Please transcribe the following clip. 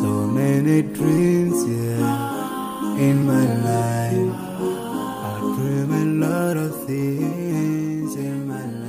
So many dreams, yeah, in my life. I dream a lot of things in my life.